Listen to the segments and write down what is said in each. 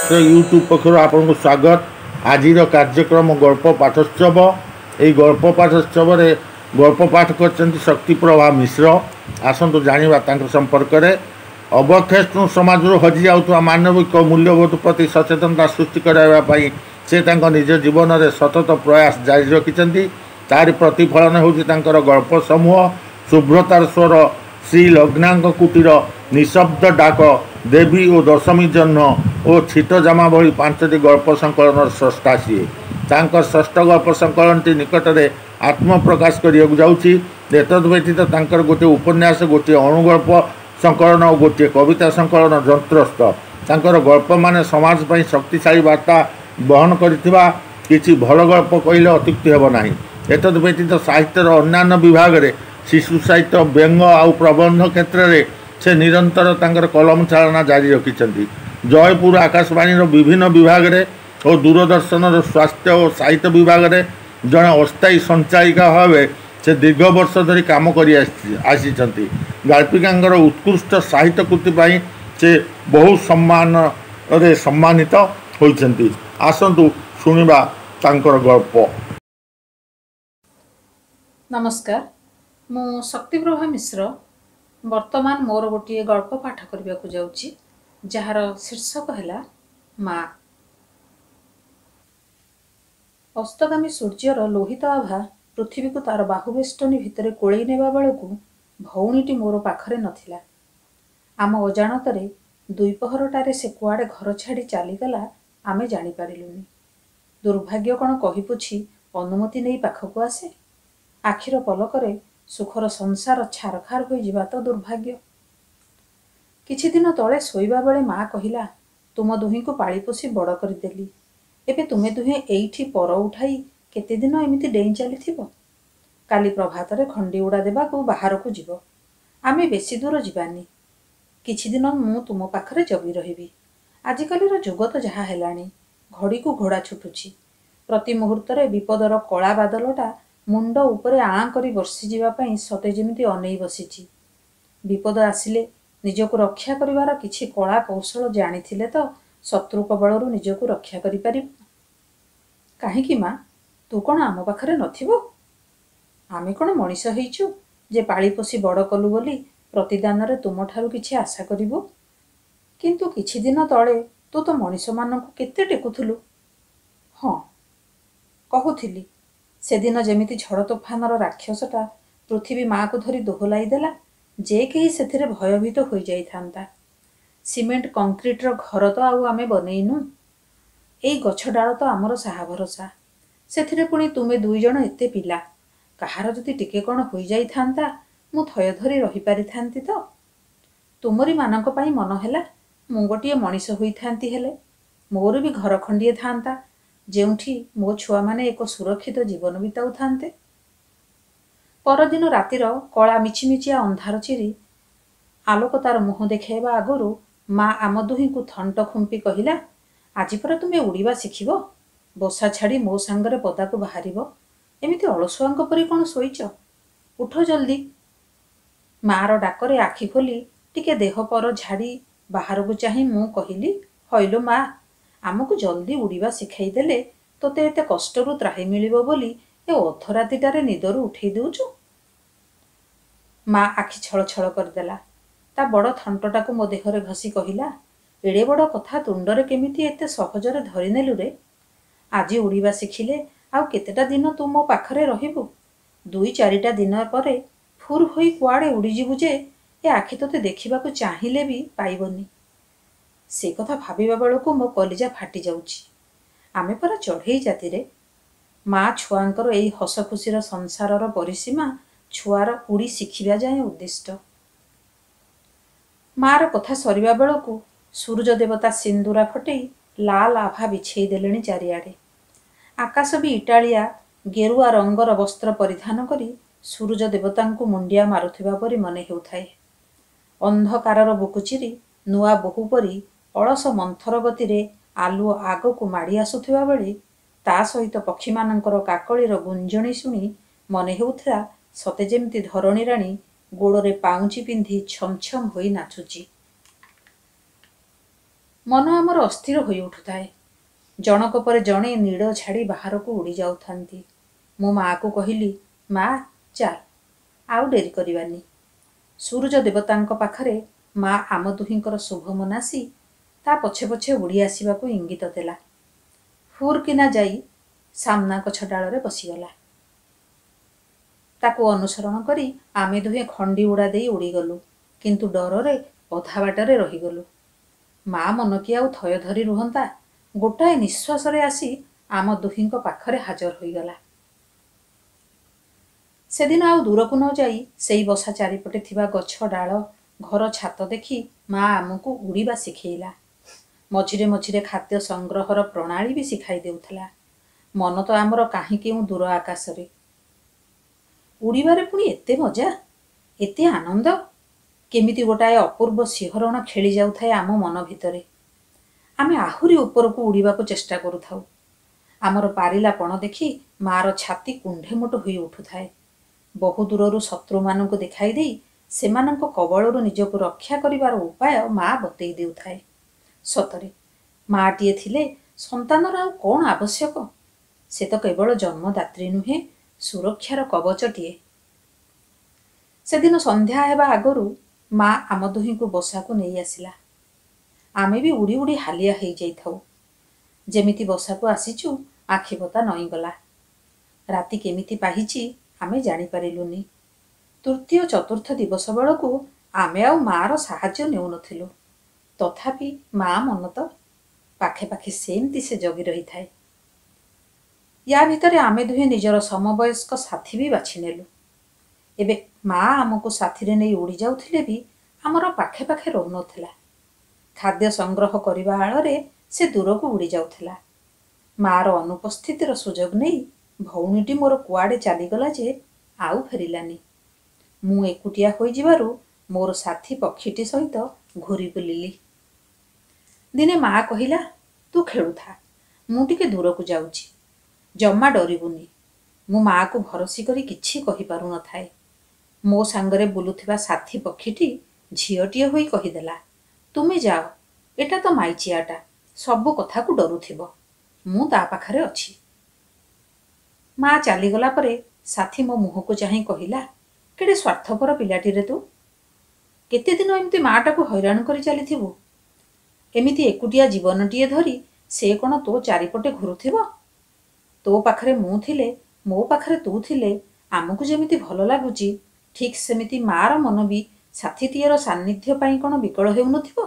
शास्त्र यूट्यूब पक्षर आपको स्वागत। आज कार्यक्रम गल्प पाठोत्सव। ये गल्प पाठोत्सव गल्प पाठ कर शक्ति प्रभा मिश्र। आसतु जाना संपर्क में। अवक्षेष्णु समाज हजि जाऊा मानविक मूल्यबोध प्रति सचेतनता सृष्टि करने से निज जीवन में सतत प्रयास जारी रखिंट। तार प्रतिफलन होकर गल्प समूह शुभ्रतार स्वर, श्री लग्नांग कुटीर, निशब्द डाक, देवी और दशमी जन्म और छिटजामा भली 5टी गल्प संकलन स्रष्टा सी। षष्ठ गल्प संकलन निकट में आत्मप्रकाश करने जाऊँगी। एतद्व्यतीत गोटे उपन्यास, गोटे अणुगल्प संकलन और गोटे कविता संकलन जंत्रस्थ। गल्प मान समाज पर शक्तिशाली वार्ता बहन करिथिबा किछि भल गल्प कहले अत्युक्ति हेब नाही। एतद्व्यतीत साहित्यर अन्यान्य विभाग में शिशु साहित्य, व्यंग आउ प्रबंध क्षेत्र में से निरंतर कलम चालना जारी रखिंट। जयपुर आकाशवाणी विभिन्न विभाग में और दूरदर्शन स्वास्थ्य और साहित्य विभाग में जड़े अस्थायी संचालिका भाव से दीर्घ वर्ष धरी काम कर गाल्पिका उत्कृष्ट साहित्य कृति से बहु सम्मानित होती। आसतु शुणा गल्प। नमस्कार, मु शक्तिप्रभा मिश्र। वर्तमान मोर गोटे गल्प पाठ करने को जाऊँगी, जार शीर्षक है माँ। अस्तगामी सूर्यर लोहित आभा पृथ्वी को तार बाहुवेष्टनी भितर कोड़े नेबा बेलू भौणीटी मोर पाखरे नथिला। आम अजाणतरे दुईपहरटारे से कुआडे घर छाड़ी चलीगला आमे जानी पारिलुनी। दुर्भाग्य कौन कहीपुछि अनुमति नहीं पाखक आसे। आखिर पलकरे सुखर संसार छारखार हो जिबा तो दुर्भाग्य। किछि दिन तले शोइबा बेले माँ कहिला, तुम दुही को पाली पोषी बड़ करदेली। एबे तुमे दुहे एइठी पर उठाई केते दिन एमिति डेई चलीथिबो। काली प्रभातरे खंडी उड़ा देबाकू बाहरकू जीव। आमे बेसी दूर जीवानी। किछि दिन मु तुम पाखरे जगी रहिबी। आजिकालीर जुग तो जहा हेलाणी, घड़ी को घोड़ा छुटुछि। प्रति मुहूर्तरे विपदर कला बादलटा मुंड उपरे आँ करी बर्षि जीवा पई सते जेमिति अनेई बसिछि। विपद आसिले निजको रक्षा करिवार किछि कला कौशल जानिथिले तो शत्रु कबळरू निजको रक्षा करि परिबो। काहेकि माँ, तू कौन आम पाखरे नथिबो? आमे कौन मनीष हेइछु जे पाली पोषी बड़ कलु बोली प्रतिदान रे तुम ठारू किछि आशा करिबो? किंतु किछि दिन तळे तू तो मनीष मानकु केते टेकुथुलु। हाँ, कहूथिली सेदिन जेमिति झड़ तोफानर राक्षसटा पृथ्वी माँ को धरी दोहलाई देला जे केही सेथिरे भयभीत हो जाइथांता। सीमेंट कंक्रीटर घर तो आउ आमे बनेइनु। एई गछ डाल तो आमर साहा भरोसा। सेथिरे पुणी तुमे दुई जण एते पिला। कहार जदि टिके कौन हो जाइथांता मु थय धरी रही पारिथांती तो। तुमरी मानक पई मन हैला मु गोटिए मनीष होइथांती हेले मोर भी घर खंडिए थांता जेउठी मो छुआ माने एक सुरक्षित जीवन बिताउ थांते। परदिन रातिर कला मिछिमिछिया अंधार चिरी आलोक तार मुह देखाइबा आगरू माँ आम दुही को थंट खुंपी कहिला, आज पर तुमे उड़ीबा शिखिबो। बसा छाड़ी मो सांगरे पदाकू बाहरिबो। एमिति अलसुआंक परि कौन शोइच? उठ जल्दी। मार डाकरे आखि खोली टिके देह पर झाड़ी बाहर को चाही मु कहिली, हइलो माँ, आमको जल्दी उड़ीबा शिखाई देले तोते एते कष्टरू त्राही मिलिबो बोली ए अधरातिटारे निदरू उठेई देउछु। माँ आखि छल छल करदेला। ता बड़ थंटटाकू मो देहरे घसी कहिला, एड़े बड़ कथा तुंडरे केमिति एते सहजरे धरि नेलु रे। आजि उड़ीबा शिखिले आउ केतेटा दिन तू मो पाखरे रहिबु। 2-4टा दिन परे फुर होई कुआडे उड़ी जिबु जे ए आखि तोते देखिबाकू चाहिले भी पाइबनी। से कथा भाबिबा बेलकू मो कलिजा फाटी जाउछि। आमे परा चढ़ेई जाति रे। माँ छुआंकर एई हस खुशीर संसारर परिसीमा छुआर उड़ी शिखिबा जाए उद्दिष्ट। मार कथा सरिबा बेलकू सूरज देवता सिंदूरा फटेई लाल आभा बिछेई देलेनी चारिआडे। आकाश भी इटालिया गेरुआ रंगर वस्त्र परिधान करी सूरज देवतांकु मुंडिया मारुथिबा परि मने हेउथाए। अंधकारर बुकु चिरी नुआ बोहू परी अलस मंथर गतिरे आलुओ आगकू माड़ी आसुथिबा बेले ता सहित पक्षी मानकर काकळीर गुंजणी शुणी मने हेउथिला सते जेमिति धरणी राणी गोड़े पाउंची पिंधि छम छम होई नाचुची। ମନ ଆମର ଅସ୍ଥିର ହୋଇ ଉଠୁଥାଏ। ଜଣକ ପରେ ଜଣେ ନୀଡ଼ ଛାଡ଼ି ବାହାରକୁ ଉଡ଼ି ଯାଉଥାନ୍ତି। ମୁଁ ମାଆକୁ କହିଲି, ମା ଚାଲ, ଆଉ ଡେରି କରିବାନି। ସୂରୁଜ ଦେବତାଙ୍କ ପାଖରେ ମା ଆମ ଦୁହିଁଙ୍କର ଶୁଭ ମନାସି ତା ପଛେ ପଛେ ଉଡ଼ି ଆସିବାକୁ ଇଙ୍ଗିତ ଦେଲା। ହୁର୍ କିନା ଯାଇ ସାମ୍ନା ଗଛ ଡାଳରେ ବସିଗଲା। ତାକୁ ଅନୁସରଣ କରି ଆମେ ଦୁହେଁ ଖଣ୍ଡି ଉଡ଼ା ଦେଇ ଉଡ଼ିଗଲୁ, କିନ୍ତୁ ଡରରେ ଅଧା ବାଟରେ ରହିଗଲୁ। ମା ମନ କି ଆଉ ଥୟ ଧରି ରୁହନ୍ତା, ଗୋଟାଏ ନିଶ୍ୱାସରେ ଆସି ଆମ ଦୁହିଁଙ୍କ ପାଖରେ ହାଜର ହୋଇଗଲା। ସେଦିନ ଆଉ ଦୂରକୁ ନ ଯାଇ ସେଇ ବସା ଚାରିପଟେ ଥିବା ଗଛ ଡାଳ, ଘର ଛାତ ଦେଖି ମା ଆମକୁ ଉଡ଼ିବା ଶିଖେଇଲା। ମଝିରେ ମଝିରେ ଖାଦ୍ୟ ସଂଗ୍ରହର ପ୍ରଣାଳୀ ବି ଶିଖାଇ ଦେଉଥିଲା। ମନ ତ ଆମର କାହିଁ କେଉଁ ଦୂର ଆକାଶରେ। ଉଡ଼ିବାରେ ପୁଣି ଏତେ ମଜା, ଏତେ ଆନନ୍ଦ, କେମିତି ଗୋଟାଏ ଅପୂର୍ବ ଶିହରଣ ଖେଳି ଯାଉଥାଏ ଆମ ମନ ଭିତରେ। ଆମେ ଆହୁରି ଉପରକୁ ଉଡ଼ିବାକୁ ଚେଷ୍ଟା କରୁଥାଉ। ଆମର ପାରିଲା ପଣ ଦେଖି ମାର ଛାତି କୁଣ୍ଢେମୋଟ ହୋଇ ଉଠୁଥାଏ। ବହୁ ଦୂରରୁ ଶତ୍ରୁମାନଙ୍କୁ ଦେଖାଇ ଦେଇ ସେମାନଙ୍କ କବଳରୁ ନିଜକୁ ରକ୍ଷା କରିବାର ଉପାୟ ମା ବତେଇ ଦେଉଥାଏ। ସତରେ ମାଟିଏ ଥିଲେ ସନ୍ତାନର ଆଉ କ'ଣ ଆବଶ୍ୟକ? ସେ ତ କେବଳ ଜନ୍ମଦାତ୍ରୀ ନୁହେଁ, ସୁରକ୍ଷାର କବଚଟିଏ। ସେଦିନ ସନ୍ଧ୍ୟା ହେବା ଆଗରୁ ମା ଆମ ଦୁହିଁଙ୍କୁ ବସାକୁ ନେଇ ଆସିଲା। ଆମେ ବି ଉଡ଼ି ଉଡ଼ି ହାଲିଆ ହେଇଯାଇଥାଉ। ଯେମିତି ବସାକୁ ଆସିଛୁ ଆଖିପତା ନଇଁଗଲା। ରାତି କେମିତି ପାହିଛି ଆମେ ଜାଣିପାରିଲୁନି। ତୃତୀୟ ଚତୁର୍ଥ ଦିବସ ବେଳକୁ ଆମେ ଆଉ ମାର ସାହାଯ୍ୟ ନେଉନଥିଲୁ। ତଥାପି ମା ମନ ତ ପାଖେ ପାଖେ ସେମିତି ସେ ଜଗି ରହିଥାଏ। ୟା ଭିତରେ ଆମେ ଦୁହେଁ ନିଜର ସମବୟସ୍କ ସାଥୀ ବି ବାଛିନେଲୁ। ଏବେ ମା ଆମକୁ ସାଥିରେ ନେଇ ଉଡ଼ି ଯାଉଥିଲେ ବି ଆମର ପାଖେ ପାଖେ ରହୁନଥିଲା। ଖାଦ୍ୟ ସଂଗ୍ରହ କରିବା ଆଳରେ ସେ ଦୂରକୁ ଉଡ଼ି ଯାଉଥିଲା। ମାର ଅନୁପସ୍ଥିତିର ସୁଯୋଗ ନେଇ ଭଉଣୀଟି ମୋର କୁଆଡ଼େ ଚାଲିଗଲା ଯେ ଆଉ ଫେରିଲାନି। ମୁଁ ଏକୁଟିଆ ହୋଇଯିବାରୁ ମୋର ସାଥୀ ପକ୍ଷୀଟି ସହିତ ଘୂରି ବୁଲିଲି। ଦିନେ ମା କହିଲା, ତୁ ଖେଳୁଥା, ମୁଁ ଟିକେ ଦୂରକୁ ଯାଉଛି। ଜମା ଡରିବୁନି। ମୁଁ ମାକୁ ଭରସି କରି କିଛି କହିପାରୁନଥାଏ। ମୋ ସାଙ୍ଗରେ ବୁଲୁଥିବା ସାଥୀ ପକ୍ଷୀଟି ଝିଅଟିଏ ହୋଇ କହିଦେଲା, ତୁମେ ଯାଅ, ଏଟା ତ ମାଇଚିଆଟା, ସବୁ କଥାକୁ ଡରୁଥିବ। ମୁଁ ତା ପାଖରେ ଅଛି। ମା ଚାଲିଗଲା ପରେ ସାଥୀ ମୋ ମୁହଁକୁ ଚାହିଁ କହିଲା, କେଡ଼େ ସ୍ୱାର୍ଥପର ପିଲାଟିରେ ତୁ। କେତେଦିନ ଏମିତି ମାଟାକୁ ହଇରାଣ କରି ଚାଲିଥିବୁ। ଏମିତି ଏକୁଟିଆ ଜୀବନଟିଏ ଧରି ସେ କ'ଣ ତୋ ଚାରିପଟେ ଘୁରୁଥିବ? ତୋ ପାଖରେ ମୁଁ ଥିଲେ, ମୋ ପାଖରେ ତୁ ଥିଲେ ଆମକୁ ଯେମିତି ଭଲ ଲାଗୁଛି, ଠିକ୍ ସେମିତି ମାର ମନ ବି ସାଥୀଟିଏର ସାନ୍ନିଧ୍ୟ ପାଇଁ କ'ଣ ବିକଳ ହେଉନଥିବ?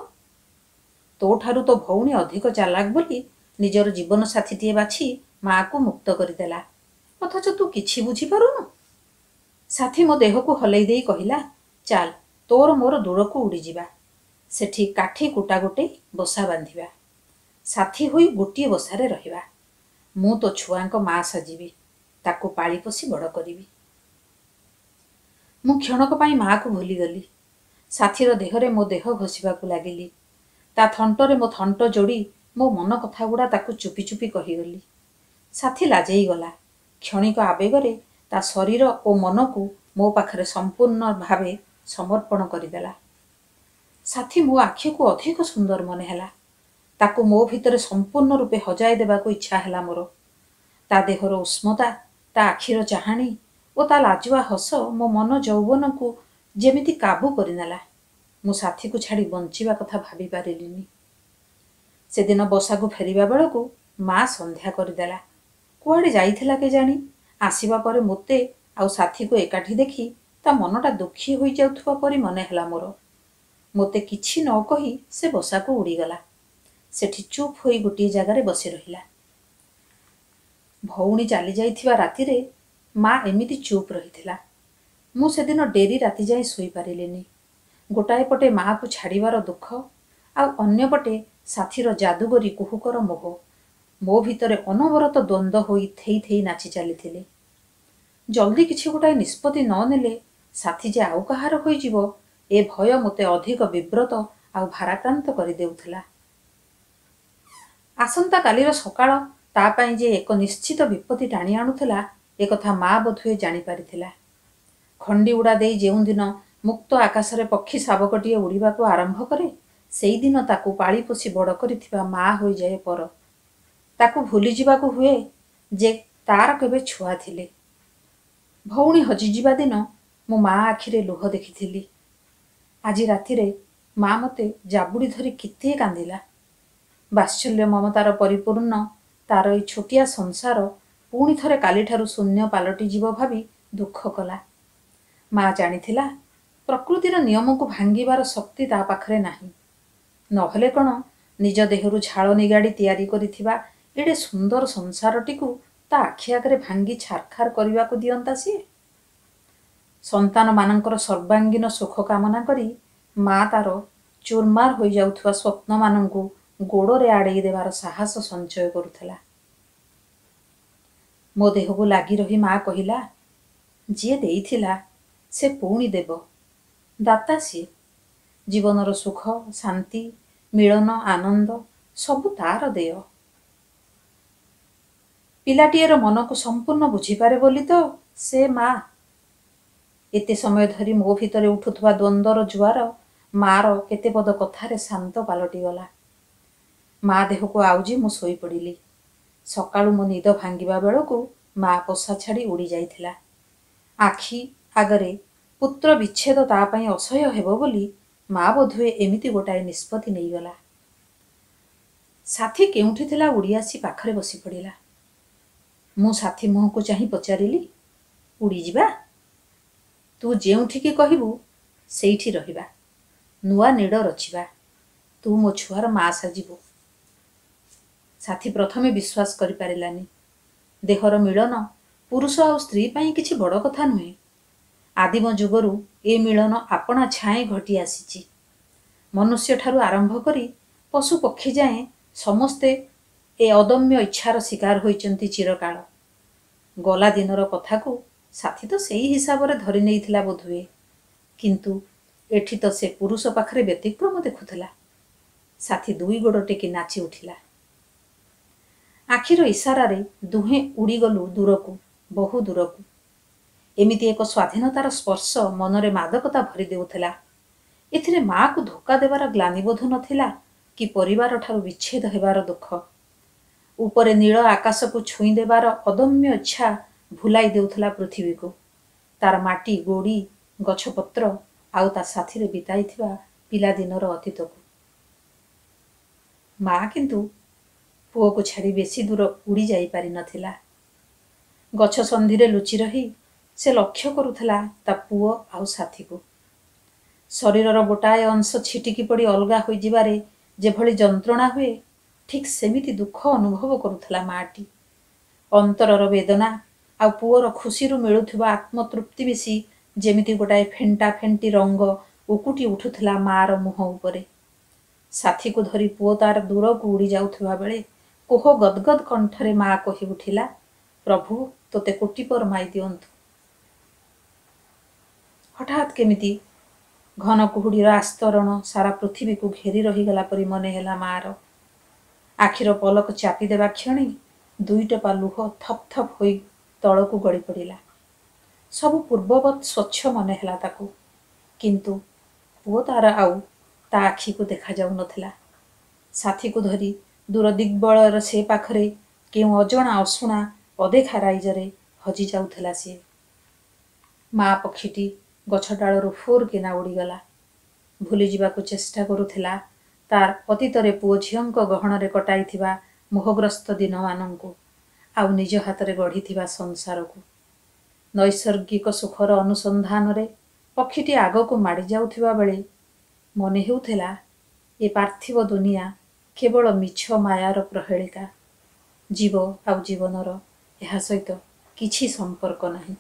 ତୋଠାରୁ ତୋ ଭଉଣୀ ଅଧିକ ଚାଲାକ ବୋଲି ନିଜର ଜୀବନ ସାଥୀଟିଏ ବାଛି ମାକୁ ମୁକ୍ତ କରିଦେଲା, ଅଥଚ ତୁ କିଛି ବୁଝିପାରୁନୁ। ସାଥୀ ମୋ ଦେହକୁ ହଲେଇ ଦେଇ କହିଲା, ଚାଲ, ତୋର ମୋର ଦୂରକୁ ଉଡ଼ିଯିବା। ସେଠି କାଠି କୁଟା ଗୋଟେଇ ବସା ବାନ୍ଧିବା। ସାଥୀ ହୋଇ ଗୋଟିଏ ବସାରେ ରହିବା। ମୁଁ ତୋ ଛୁଆଙ୍କ ମା ସାଜିବି, ତାକୁ ପାଳି ପୋଷି ବଡ଼ କରିବି। ମୁଁ କ୍ଷଣକ ପାଇଁ ମାକୁ ଭୁଲିଗଲି। ସାଥୀର ଦେହରେ ମୋ ଦେହ ଘଷିବାକୁ ଲାଗିଲି। ତା ଥଣ୍ଟରେ ମୋ ଥଣ୍ଟ ଯୋଡ଼ି ମୋ ମନ କଥାଗୁଡ଼ା ତାକୁ ଚୁପି ଚୁପି କହିଗଲି। ସାଥୀ ଲାଜେଇ ଗଲା। କ୍ଷଣିକ ଆବେଗରେ ତା ଶରୀର ଓ ମନକୁ ମୋ ପାଖରେ ସମ୍ପୂର୍ଣ୍ଣ ଭାବେ ସମର୍ପଣ କରିଦେଲା। ସାଥୀ ମୋ ଆଖିକୁ ଅଧିକ ସୁନ୍ଦର ମନେ ହେଲା। ତାକୁ ମୋ ଭିତରେ ସମ୍ପୂର୍ଣ୍ଣ ରୂପେ ହଜାଇ ଦେବାକୁ ଇଚ୍ଛା ହେଲା ମୋର। ତା ଦେହର ଉଷ୍ମତା, ତା ଆଖିର ଚାହାଣୀ ଓ ତା ଲାଜୁଆ ହସ ମୋ ମନ ଯୌବନକୁ ଯେମିତି କାବୁ କରିନେଲା। ମୁଁ ସାଥୀକୁ ଛାଡ଼ି ବଞ୍ଚିବା କଥା ଭାବି ପାରିଲିନି। ସେଦିନ ବସାକୁ ଫେରିବା ବେଳକୁ ମା ସନ୍ଧ୍ୟା କରିଦେଲା। କୁଆଡ଼େ ଯାଇଥିଲା କେଜାଣି, ଆସିବା ପରେ ମୋତେ ଆଉ ସାଥୀକୁ ଏକାଠି ଦେଖି ତା ମନଟା ଦୁଃଖୀ ହୋଇଯାଉଥିବା ପରି ମନେ ହେଲା ମୋର। ମୋତେ କିଛି ନ କହି ସେ ବସାକୁ ଉଡ଼ିଗଲା। ସେଠି ଚୁପ୍ ହୋଇ ଗୋଟିଏ ଜାଗାରେ ବସି ରହିଲା। ଭଉଣୀ ଚାଲିଯାଇଥିବା ରାତିରେ ମା ଏମିତି ଚୁପ୍ ରହିଥିଲା। ମୁଁ ସେଦିନ ଡେରି ରାତି ଯାଏ ଶୋଇପାରିଲିନି। ଗୋଟାଏ ପଟେ ମାକୁ ଛାଡ଼ିବାର ଦୁଃଖ, ଆଉ ଅନ୍ୟପଟେ ସାଥୀର ଯାଦୁଗରୀ କୁହୁକର ମୋହ ମୋ ଭିତରେ ଅନବରତ ଦ୍ୱନ୍ଦ୍ୱ ହୋଇ ଥେଇ ଥେଇ ନାଚି ଚାଲିଥିଲେ। ଜଲ୍ଦି କିଛି ଗୋଟାଏ ନିଷ୍ପତ୍ତି ନ ନେଲେ ସାଥୀ ଯେ ଆଉ କାହାର ହୋଇଯିବ, ଏ ଭୟ ମୋତେ ଅଧିକ ବିବ୍ରତ ଆଉ ଭାରାକ୍ରାନ୍ତ କରିଦେଉଥିଲା। ଆସନ୍ତାକାଲିର ସକାଳ ତା ପାଇଁ ଯେ ଏକ ନିଶ୍ଚିତ ବିପତ୍ତି ଟାଣି ଆଣୁଥିଲା, ଏକଥା ମା ବୋଧହୁଏ ଜାଣିପାରିଥିଲା। ଖଣ୍ଡି ଉଡ଼ା ଦେଇ ଯେଉଁଦିନ ମୁକ୍ତ ଆକାଶରେ ପକ୍ଷୀ ଶାବକଟିଏ ଉଡ଼ିବାକୁ ଆରମ୍ଭ କରେ, ସେଇଦିନ ତାକୁ ପାଳି ପୋଷି ବଡ଼ କରିଥିବା ମା ହୋଇଯାଏ ପର। ତାକୁ ଭୁଲି ଯିବାକୁ ହୁଏ ଯେ ତାର କେବେ ଛୁଆ ଥିଲେ। ଭଉଣୀ ହଜିଯିବା ଦିନ ମୋ ମା ଆଖିରେ ଲୁହ ଦେଖିଥିଲି। ଆଜି ରାତିରେ ମା ମୋତେ ଜାବୁଡ଼ି ଧରି କେତେ କାନ୍ଦିଲା। ବାତ୍ସଲ୍ୟ ମମତାର ପରିପୂର୍ଣ୍ଣ ତାର ଏଇ ଛୋଟିଆ ସଂସାର ପୁଣି ଥରେ କାଲିଠାରୁ ଶୂନ୍ୟ ପାଲଟିଯିବ ଭାବି ଦୁଃଖ କଲା। ମା ଜାଣିଥିଲା ପ୍ରକୃତିର ନିୟମକୁ ଭାଙ୍ଗିବାର ଶକ୍ତି ତା ପାଖରେ ନାହିଁ। ନହେଲେ କ'ଣ ନିଜ ଦେହରୁ ଝାଳ ନିଗାଡ଼ି ତିଆରି କରିଥିବା ଏଡ଼େ ସୁନ୍ଦର ସଂସାରଟିକୁ ତା ଆଖି ଆଗରେ ଭାଙ୍ଗି ଛାରଖାର କରିବାକୁ ଦିଅନ୍ତା ସିଏ? ସନ୍ତାନମାନଙ୍କର ସର୍ବାଙ୍ଗୀନ ସୁଖ କାମନା କରି ମା ତାର ଚୁରମାର ହୋଇଯାଉଥିବା ସ୍ୱପ୍ନମାନଙ୍କୁ ଗୋଡ଼ରେ ଆଡ଼େଇ ଦେବାର ସାହସ ସଞ୍ଚୟ କରୁଥିଲା। ମୋ ଦେହକୁ ଲାଗି ରହି ମା କହିଲା, ଯିଏ ଦେଇଥିଲା ସେ ପୁଣି ଦେବ। ଦାତା ସିଏ। ଜୀବନର ସୁଖ, ଶାନ୍ତି, ମିଳନ, ଆନନ୍ଦ ସବୁ ତାର ଦେୟ। ପିଲାଟିଏର ମନକୁ ସମ୍ପୂର୍ଣ୍ଣ ବୁଝିପାରେ ବୋଲି ତ ସେ ମା। ଏତେ ସମୟ ଧରି ମୋ ଭିତରେ ଉଠୁଥିବା ଦ୍ୱନ୍ଦ୍ୱର ଜୁଆର ମାର କେତେ ପଦ କଥାରେ ଶାନ୍ତ ପାଲଟିଗଲା। ମା ଦେହକୁ ଆଉଜି ମୁଁ ଶୋଇପଡ଼ିଲି। ସକାଳୁ ମୋ ନିଦ ଭାଙ୍ଗିବା ବେଳକୁ ମା ପୋଷା ଛାଡ଼ି ଉଡ଼ି ଯାଇଥିଲା। ଆଖି ଆଗରେ ପୁତ୍ର ବିଚ୍ଛେଦ ତା ପାଇଁ ଅସହ୍ୟ ହେବ ବୋଲି ମା ବୋଧହୁଏ ଏମିତି ଗୋଟାଏ ନିଷ୍ପତ୍ତି ନେଇଗଲା। ସାଥୀ କେଉଁଠି ଥିଲା ଉଡ଼ି ଆସି ପାଖରେ ବସି ପଡ଼ିଲା। ମୁଁ ସାଥୀ ମୁହଁକୁ ଚାହିଁ ପଚାରିଲି, ଉଡ଼ିଯିବା? ତୁ ଯେଉଁଠିକି କହିବୁ ସେଇଠି ରହିବା। ନୂଆ ନୀଡ଼ ରଚିବା। ତୁ ମୋ ଛୁଆର ମା ସାଜିବୁ। ସାଥୀ ପ୍ରଥମେ ବିଶ୍ୱାସ କରିପାରିଲାନି। ଦେହର ମିଳନ ପୁରୁଷ ଆଉ ସ୍ତ୍ରୀ ପାଇଁ କିଛି ବଡ଼ କଥା ନୁହେଁ। ଆଦିମ ଯୁଗରୁ ଏ ମିଳନ ଆପଣା ଛାଏଁ ଘଟି ଆସିଛି। ମନୁଷ୍ୟଠାରୁ ଆରମ୍ଭ କରି ପଶୁ ପକ୍ଷୀ ଯାଏଁ ସମସ୍ତେ ଏ ଅଦମ୍ୟ ଇଚ୍ଛାର ଶିକାର ହୋଇଛନ୍ତି ଚିରକାଳ। ଗଲା ଦିନର କଥାକୁ ସାଥୀ ତ ସେଇ ହିସାବରେ ଧରି ନେଇଥିଲା ବୋଧହୁଏ। କିନ୍ତୁ ଏଠି ତ ସେ ପୁରୁଷ ପାଖରେ ବ୍ୟତିକ୍ରମ ଦେଖୁଥିଲା। ସାଥୀ ଦୁଇ ଗୋଡ଼ ଟେକି ନାଚି ଉଠିଲା। ଆଖିର ଇସାରାରେ ଦୁହେଁ ଉଡ଼ିଗଲୁ ଦୂରକୁ, ବହୁ ଦୂରକୁ। ଏମିତି ଏକ ସ୍ୱାଧୀନତାର ସ୍ପର୍ଶ ମନରେ ମାଦକତା ଭରି ଦେଉଥିଲା। ଏଥିରେ ମା'କୁ ଧୋକା ଦେବାର ଗ୍ଲାନିବୋଧ ନଥିଲା କି ପରିବାରଠାରୁ ବିଚ୍ଛେଦ ହେବାର ଦୁଃଖ। ଉପରେ ନୀଳ ଆକାଶକୁ ଛୁଇଁ ଦେବାର ଅଦମ୍ୟ ଇଚ୍ଛା ଭୁଲାଇ ଦେଉଥିଲା ପୃଥିବୀକୁ, ତାର ମାଟି, ଗୋଡ଼ି, ଗଛପତ୍ର ଆଉ ତା ସାଥିରେ ବିତାଇଥିବା ପିଲାଦିନର ଅତୀତକୁ। ମା କିନ୍ତୁ ପୁଅକୁ ଛାଡ଼ି ବେଶୀ ଦୂର ଉଡ଼ି ଯାଇପାରିନଥିଲା। ଗଛ ସନ୍ଧିରେ ଲୁଚି ରହି ସେ ଲକ୍ଷ୍ୟ କରୁଥିଲା ତା ପୁଅ ଆଉ ସାଥୀକୁ। ଶରୀରର ଗୋଟାଏ ଅଂଶ ଛିଟିକି ପଡ଼ି ଅଲଗା ହୋଇଯିବାରେ ଯେଭଳି ଯନ୍ତ୍ରଣା ହୁଏ, ଠିକ୍ ସେମିତି ଦୁଃଖ ଅନୁଭବ କରୁଥିଲା ମା'ଟି। ଅନ୍ତରର ବେଦନା ଆଉ ପୁଅର ଖୁସିରୁ ମିଳୁଥିବା ଆତ୍ମତୃପ୍ତି ମିଶି ଯେମିତି ଗୋଟାଏ ଫେଣ୍ଟା ଫେଣ୍ଟି ରଙ୍ଗ ଉକୁଟି ଉଠୁଥିଲା ମା'ର ମୁହଁ ଉପରେ। ସାଥୀକୁ ଧରି ପୁଅ ତାର ଦୂରକୁ ଉଡ଼ି ଯାଉଥିବା ବେଳେ କୋହ ଗଦଗଦ କଣ୍ଠରେ ମା କହି ଉଠିଲା, ପ୍ରଭୁ ତୋତେ କୋଟି ପରମାଇ ଦିଅନ୍ତୁ। ହଠାତ୍ କେମିତି ଘନ କୁହୁଡ଼ିର ଆସ୍ତରଣ ସାରା ପୃଥିବୀକୁ ଘେରି ରହିଗଲା ପରି ମନେ ହେଲା ମା'ର। ଆଖିର ପଲକ ଚାପି ଦେବା କ୍ଷଣି ଦୁଇ ଟୋପା ଲୁହ ଥପ୍ ଥପ୍ ହୋଇ ତଳକୁ ଗଡ଼ି ପଡ଼ିଲା। ସବୁ ପୂର୍ବବତ୍ ସ୍ୱଚ୍ଛ ମନେ ହେଲା ତାକୁ। କିନ୍ତୁ ପୁଅ ତାର ଆଉ ତା ଆଖିକୁ ଦେଖାଯାଉନଥିଲା। ସାଥୀକୁ ଧରି ଦୂର ଦିଗ୍ବଳୟର ସେ ପାଖରେ କେଉଁ ଅଜଣା ଅଶୁଣା ଅଦେଖା ରାଇଜରେ ହଜି ଯାଉଥିଲା ସିଏ। ମା ପକ୍ଷୀଟି ଗଛ ଡାଳରୁ ଫୁର୍ କିନା ଉଡ଼ିଗଲା। ଭୁଲି ଯିବାକୁ ଚେଷ୍ଟା କରୁଥିଲା ତାର ଅତୀତରେ ପୁଅ ଝିଅଙ୍କ ଗହଣରେ କଟାଇଥିବା ମୋହଗ୍ରସ୍ତ ଦିନମାନଙ୍କୁ, ଆଉ ନିଜ ହାତରେ ଗଢ଼ିଥିବା ସଂସାରକୁ। ନୈସର୍ଗିକ ସୁଖର ଅନୁସନ୍ଧାନରେ ପକ୍ଷୀଟି ଆଗକୁ ମାଡ଼ି ଯାଉଥିବା ବେଳେ ମନେ ହେଉଥିଲା ଏ ପାର୍ଥିବ ଦୁନିଆ କେବଳ ମିଛ ମାୟାର ପ୍ରହେଳିକା। ଜୀବ ଆଉ ଜୀବନର ଏହା ସହିତ କିଛି ସମ୍ପର୍କ ନାହିଁ।